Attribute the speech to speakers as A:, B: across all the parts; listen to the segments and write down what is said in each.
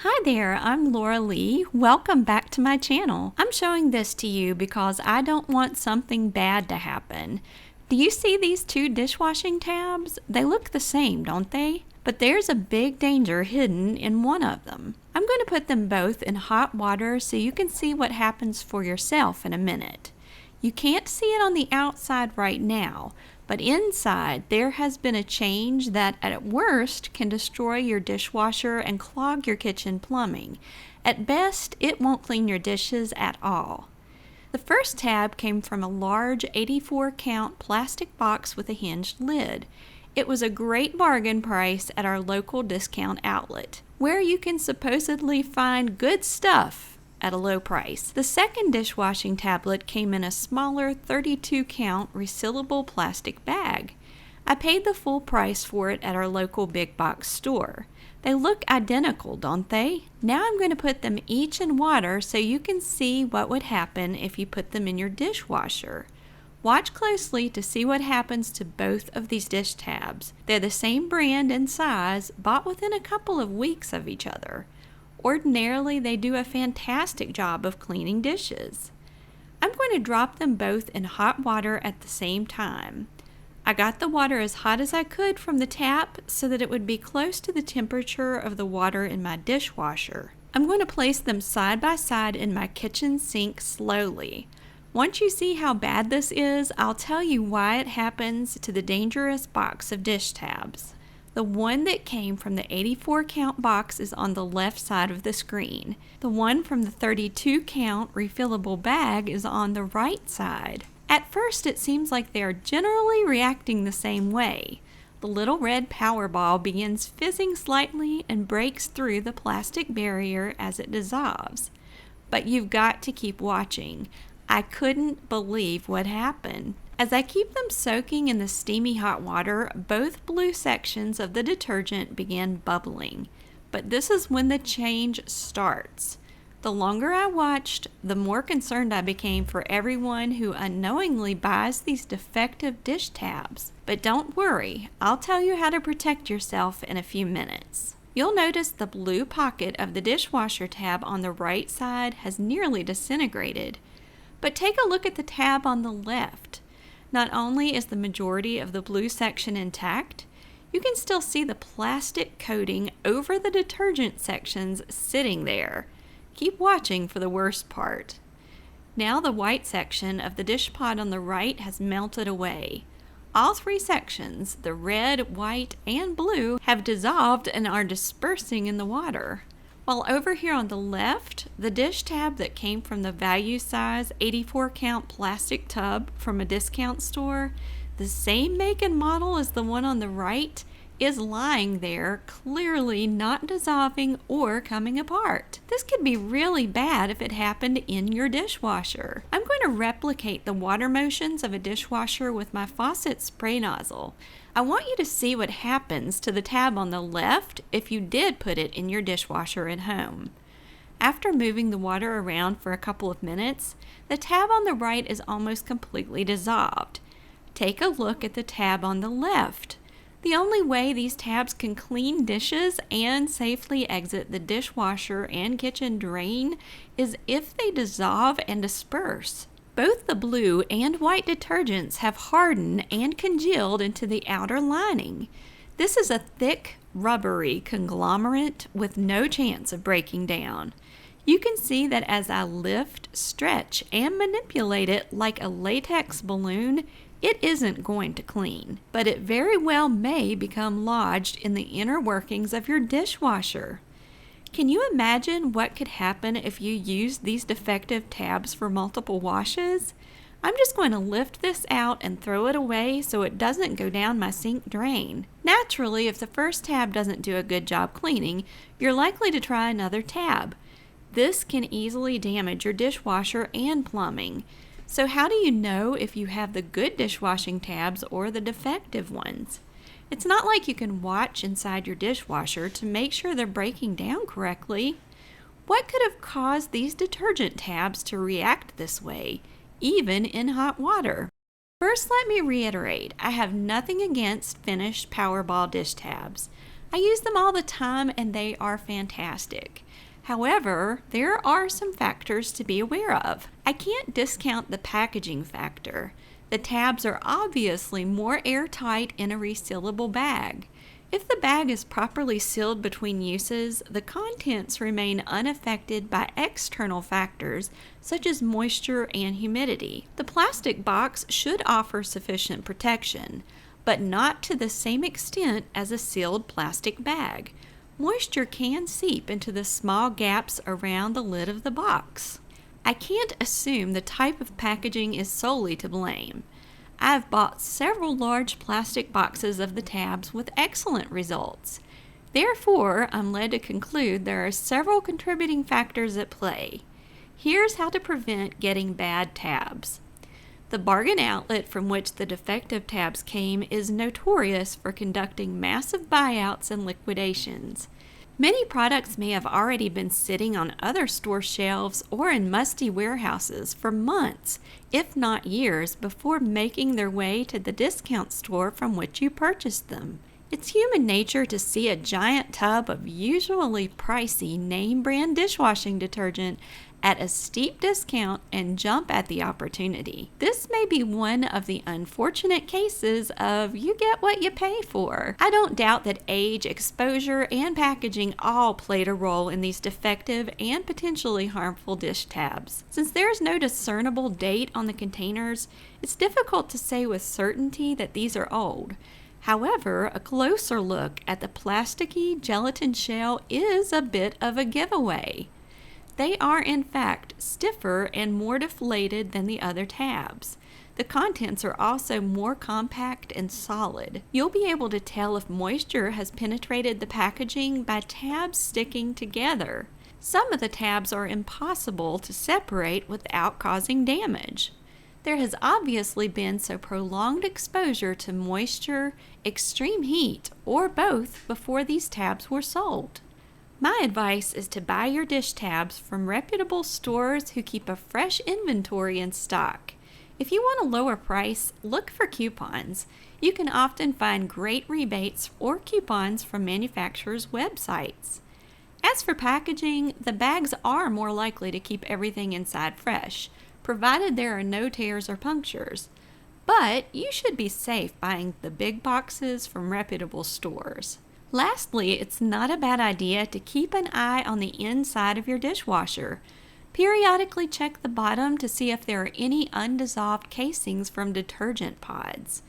A: Hi there, I'm Laura Lee. Welcome back to my channel. I'm showing this to you because I don't want something bad to happen. Do you see these two dishwashing tabs? They look the same, don't they? But there's a big danger hidden in one of them. I'm going to put them both in hot water so you can see what happens for yourself in a minute. You can't see it on the outside right now, but inside there has been a change that at worst can destroy your dishwasher and clog your kitchen plumbing. At best, it won't clean your dishes at all. The first tab came from a large 84-count plastic box with a hinged lid. It was a great bargain price at our local discount outlet, where you can supposedly find good stuff at a low price. The second dishwashing tablet came in a smaller 32-count resealable plastic bag. I paid the full price for it at our local big box store. They look identical, don't they? Now I'm going to put them each in water so you can see what would happen if you put them in your dishwasher. Watch closely to see what happens to both of these dish tabs. They're the same brand and size, bought within a couple of weeks of each other. Ordinarily, they do a fantastic job of cleaning dishes. I'm going to drop them both in hot water at the same time. I got the water as hot as I could from the tap so that it would be close to the temperature of the water in my dishwasher. I'm going to place them side by side in my kitchen sink slowly. Once you see how bad this is, I'll tell you why it happens to the dangerous box of dish tabs. The one that came from the 84-count box is on the left side of the screen. The one from the 32-count refillable bag is on the right side. At first, it seems like they are generally reacting the same way. The little red Powerball begins fizzing slightly and breaks through the plastic barrier as it dissolves. But you've got to keep watching. I couldn't believe what happened. As I keep them soaking in the steamy hot water, both blue sections of the detergent begin bubbling. But this is when the change starts. The longer I watched, the more concerned I became for everyone who unknowingly buys these defective dish tabs. But don't worry, I'll tell you how to protect yourself in a few minutes. You'll notice the blue pocket of the dishwasher tab on the right side has nearly disintegrated. But take a look at the tab on the left. Not only is the majority of the blue section intact, you can still see the plastic coating over the detergent sections sitting there. Keep watching for the worst part. Now the white section of the dish pot on the right has melted away. All three sections, the red, white, and blue, have dissolved and are dispersing in the water. While over here on the left, the dish tab that came from the value size 84-count plastic tub from a discount store, the same make and model as the one on the right, is lying there, clearly not dissolving or coming apart. This could be really bad if it happened in your dishwasher. I'm going to replicate the water motions of a dishwasher with my faucet spray nozzle. I want you to see what happens to the tab on the left if you did put it in your dishwasher at home. After moving the water around for a couple of minutes, the tab on the right is almost completely dissolved. Take a look at the tab on the left. The only way these tabs can clean dishes and safely exit the dishwasher and kitchen drain is if they dissolve and disperse. Both the blue and white detergents have hardened and congealed into the outer lining. This is a thick, rubbery conglomerate with no chance of breaking down. You can see that as I lift, stretch, and manipulate it like a latex balloon, it isn't going to clean, but it very well may become lodged in the inner workings of your dishwasher. Can you imagine what could happen if you used these defective tabs for multiple washes? I'm just going to lift this out and throw it away so it doesn't go down my sink drain. Naturally, if the first tab doesn't do a good job cleaning, you're likely to try another tab. This can easily damage your dishwasher and plumbing. So how do you know if you have the good dishwashing tabs or the defective ones? It's not like you can watch inside your dishwasher to make sure they're breaking down correctly. What could have caused these detergent tabs to react this way, even in hot water? First, let me reiterate, I have nothing against Finish Powerball dish tabs. I use them all the time and they are fantastic. However, there are some factors to be aware of. I can't discount the packaging factor. The tabs are obviously more airtight in a resealable bag. If the bag is properly sealed between uses, the contents remain unaffected by external factors such as moisture and humidity. The plastic box should offer sufficient protection, but not to the same extent as a sealed plastic bag. Moisture can seep into the small gaps around the lid of the box. I can't assume the type of packaging is solely to blame. I've bought several large plastic boxes of the tabs with excellent results. Therefore, I'm led to conclude there are several contributing factors at play. Here's how to prevent getting bad tabs. The bargain outlet from which the defective tabs came is notorious for conducting massive buyouts and liquidations. Many products may have already been sitting on other store shelves or in musty warehouses for months, if not years, before making their way to the discount store from which you purchased them. It's human nature to see a giant tub of usually pricey name brand dishwashing detergent at a steep discount and jump at the opportunity. This may be one of the unfortunate cases of you get what you pay for. I don't doubt that age, exposure, and packaging all played a role in these defective and potentially harmful dish tabs. Since there is no discernible date on the containers, it's difficult to say with certainty that these are old. However, a closer look at the plasticky gelatin shell is a bit of a giveaway. They are in fact stiffer and more deflated than the other tabs. The contents are also more compact and solid. You'll be able to tell if moisture has penetrated the packaging by tabs sticking together. Some of the tabs are impossible to separate without causing damage. There has obviously been so prolonged exposure to moisture, extreme heat, or both before these tabs were sold. My advice is to buy your dish tabs from reputable stores who keep a fresh inventory in stock. If you want a lower price, look for coupons. You can often find great rebates or coupons from manufacturers' websites. As for packaging, the bags are more likely to keep everything inside fresh, provided there are no tears or punctures. But you should be safe buying the big boxes from reputable stores. Lastly, it's not a bad idea to keep an eye on the inside of your dishwasher. Periodically check the bottom to see if there are any undissolved casings from detergent pods.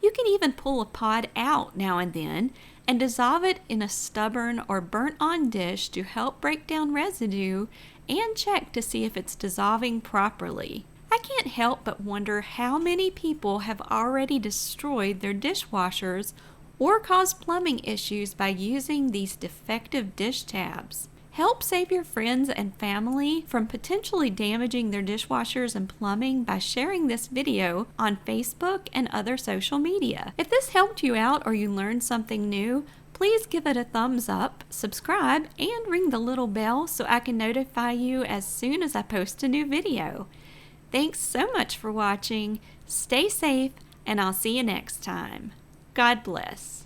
A: You can even pull a pod out now and then and dissolve it in a stubborn or burnt-on dish to help break down residue and check to see if it's dissolving properly. I can't help but wonder how many people have already destroyed their dishwashers or cause plumbing issues by using these defective dish tabs. Help save your friends and family from potentially damaging their dishwashers and plumbing by sharing this video on Facebook and other social media. If this helped you out or you learned something new, please give it a thumbs up, subscribe, and ring the little bell so I can notify you as soon as I post a new video. Thanks so much for watching. Stay safe, and I'll see you next time. God bless.